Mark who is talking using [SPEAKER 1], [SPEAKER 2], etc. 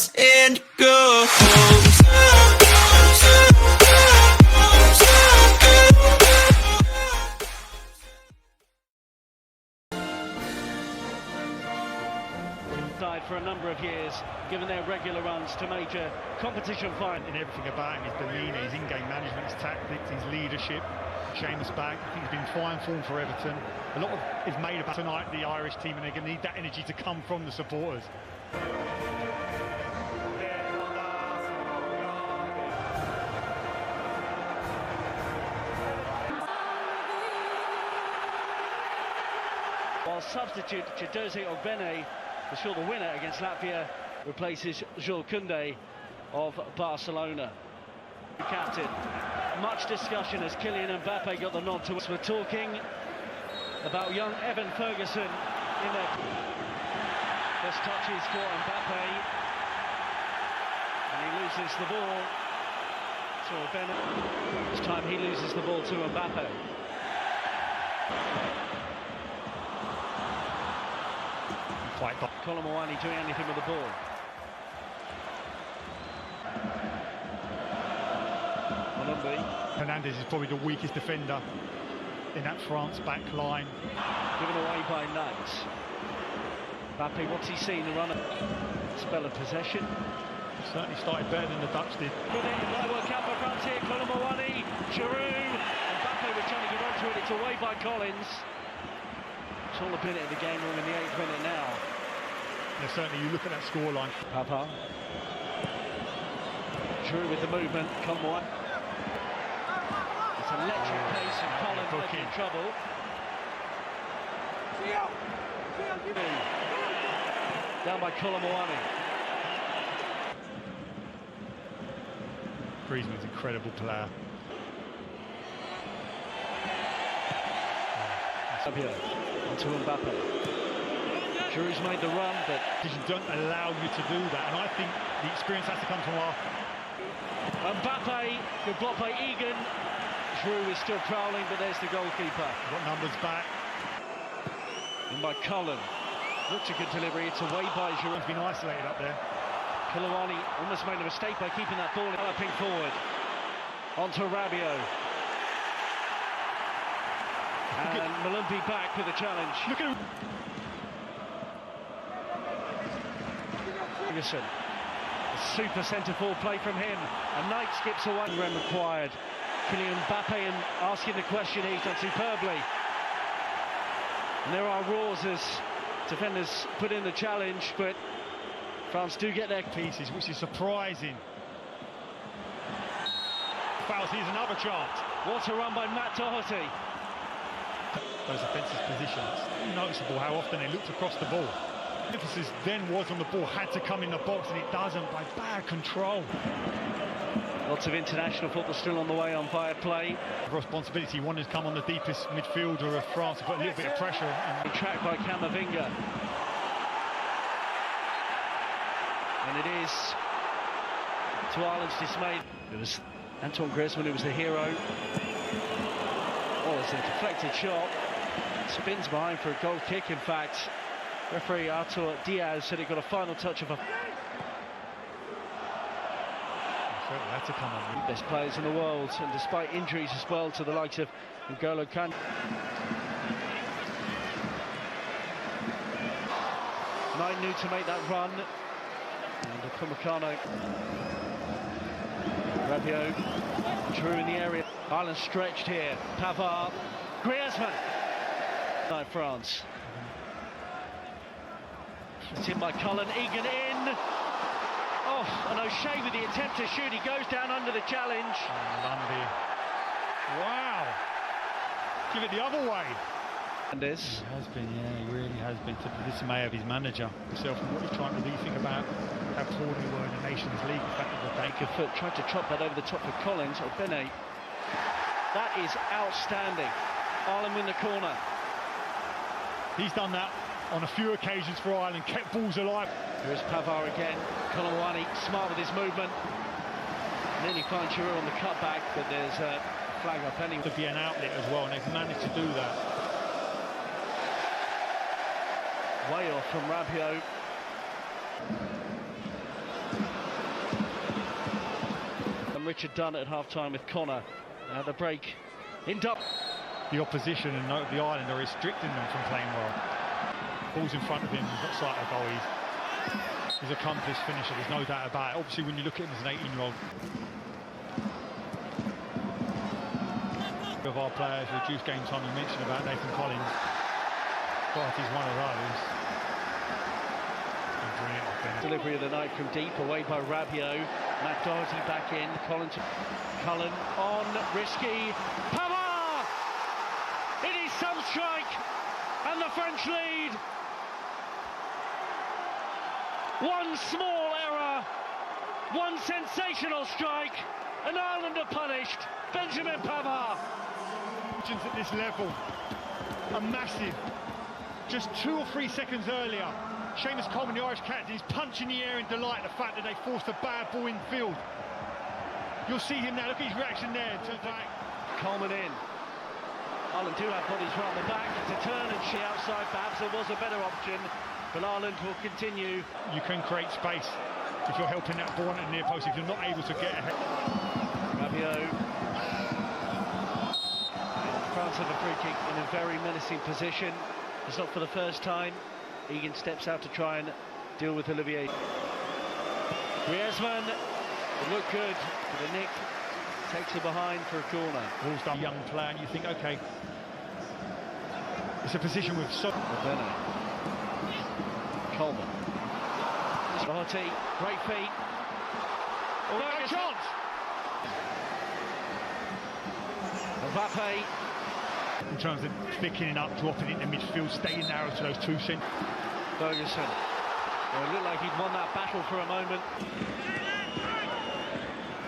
[SPEAKER 1] us and go.
[SPEAKER 2] For a number of years, given their regular runs to major competition finals.
[SPEAKER 3] In everything about him, his demeanour, his in-game management, his tactics, his leadership. Seamus back, I think he's been fine form for Everton. A lot of is made about tonight, the Irish team, and they're going to need that energy to come from the supporters.
[SPEAKER 2] While substitute Chidozie Ogbene, for sure the winner against Latvia, replaces Jules Koundé of Barcelona. Captain, much discussion as Kylian Mbappe got the nod to us. We're talking about young Evan Ferguson in there. First touches for Mbappe, and he loses the ball to Ogbene. This time he loses the ball to Mbappe. Kolo Muani doing anything with the ball.
[SPEAKER 3] Hernandez is probably the weakest defender in that France back line.
[SPEAKER 2] Given away by Knight. Mbappe, what's he seen? The runner spell of possession.
[SPEAKER 3] Certainly started better than the Dutch did.
[SPEAKER 2] Good in, live World Cup for France here. Kolo Muani, Giroud. Mbappe was trying to get onto it. It's away by Collins. It's all a minute of the game. We're in the 8th minute now.
[SPEAKER 3] Yeah, certainly, you look at that scoreline.
[SPEAKER 2] Pavard. Giroud with the movement. Kolo Muani. It's electric pace and Collins looking in trouble. Down by Kolo Muani.
[SPEAKER 3] Griezmann's an incredible player.
[SPEAKER 2] Onto Mbappe. Giroud's made the run, but
[SPEAKER 3] don't allow you to do that, and I think the experience has to come from our...
[SPEAKER 2] Mbappe, good block by Egan. Giroud is still prowling, but there's the goalkeeper.
[SPEAKER 3] Got numbers back.
[SPEAKER 2] In by Cullen. Looks a good delivery. It's away by Giroud.
[SPEAKER 3] He's been isolated up there.
[SPEAKER 2] Kolo Muani almost made a mistake by keeping that ball galloping forward. Onto Rabiot. And Malumbi back with a challenge.
[SPEAKER 3] Look at him.
[SPEAKER 2] Ferguson. A super centre-forward play from him. And Knight skips away. Run required. Kylian Mbappe and asking the question, he's done superbly. And there are roars as defenders put in the challenge, but France do get their
[SPEAKER 3] pieces, which is surprising. Fouls, here's another chance.
[SPEAKER 2] What a run by Matt Doherty.
[SPEAKER 3] Those offensive positions, noticeable how often they looked across the ball. The emphasis then was on the ball, had to come in the box, and it doesn't by bad control.
[SPEAKER 2] Lots of international football still on the way on Viaplay.
[SPEAKER 3] Responsibility, one has come on the deepest midfielder of France to put a little bit of pressure. And
[SPEAKER 2] tracked by Camavinga. And it is, to Ireland's dismay, it was Antoine Griezmann who was the hero. Oh, it's a deflected shot. Spins behind for a goal kick, in fact. Referee Artur Diaz said he got a final touch of a...
[SPEAKER 3] Had to come on.
[SPEAKER 2] Best players in the world, and despite injuries as well to the likes of N'Golo Kante. Knight knew to make that run. And Upamecano. Rabiot. Giroud in the area. Ireland stretched here. Pavard. Griezmann. Night France. It's in by Cullen. Egan in. Oh, and O'Shea with the attempt to shoot. He goes down under the challenge.
[SPEAKER 3] Lundy. Wow. Give it the other way.
[SPEAKER 2] And this
[SPEAKER 3] he has been, yeah, he really has been, to the dismay of his manager himself and what he's trying to do. You think about how poor we were in the Nations League. In fact, the
[SPEAKER 2] Baker foot tried to chop that over the top for Collins. Ogbene. That is outstanding. Ireland win the corner.
[SPEAKER 3] He's done that on a few occasions for Ireland, kept balls alive.
[SPEAKER 2] Here's Pavard again. Kolo Muani smart with his movement. Nearly finds Giroud on the cutback, but there's a flag up anyway.
[SPEAKER 3] To be an outlet as well, and they've managed to do that.
[SPEAKER 2] Way off from Rabiot. and Richard Dunn at half-time with Connor. The break in Dublin.
[SPEAKER 3] The opposition and the Ireland are restricting them from playing well. Ball's in front of him, he's got sight of goal. He's an accomplished finisher, there's no doubt about it. Obviously, when you look at him as an 18-year-old. Of our players, reduced game time, you mentioned about Nathan Collins. God, he's one of those.
[SPEAKER 2] Delivery of the night from deep, away by Rabiot. Matt Doherty back in. Cullen on, risky. Pavard! It is some strike, and the French lead. One small error, one sensational strike, and Ireland are punished. Benjamin Pavard.
[SPEAKER 3] At this level are massive. Just 2 or 3 seconds earlier, Seamus Coleman, the Irish captain, is punching the air in delight at the fact that they forced a bad ball in field. You'll see him now, look at his reaction there.
[SPEAKER 2] Coleman in. Ireland do have bodies round the back to turn and see outside. Perhaps there was a better option, but Ireland will continue.
[SPEAKER 3] You can create space if you're helping that ball at the near post, if you're not able to get ahead.
[SPEAKER 2] Rabiot. France have a free kick in a very menacing position. It's not for the first time. Egan steps out to try and deal with Olivier. Griezmann, it looked good, but the nick takes it behind for a corner.
[SPEAKER 3] Ball's done, young player, and you think, okay, it's a position with
[SPEAKER 2] Bene. Coleman. Doherty, great feet.
[SPEAKER 3] Oh, no chance!
[SPEAKER 2] Mbappe.
[SPEAKER 3] In terms of picking up, dropping into midfield, staying narrow to those 2 centres.
[SPEAKER 2] Ferguson. Well, it looked like he'd won that battle for a moment.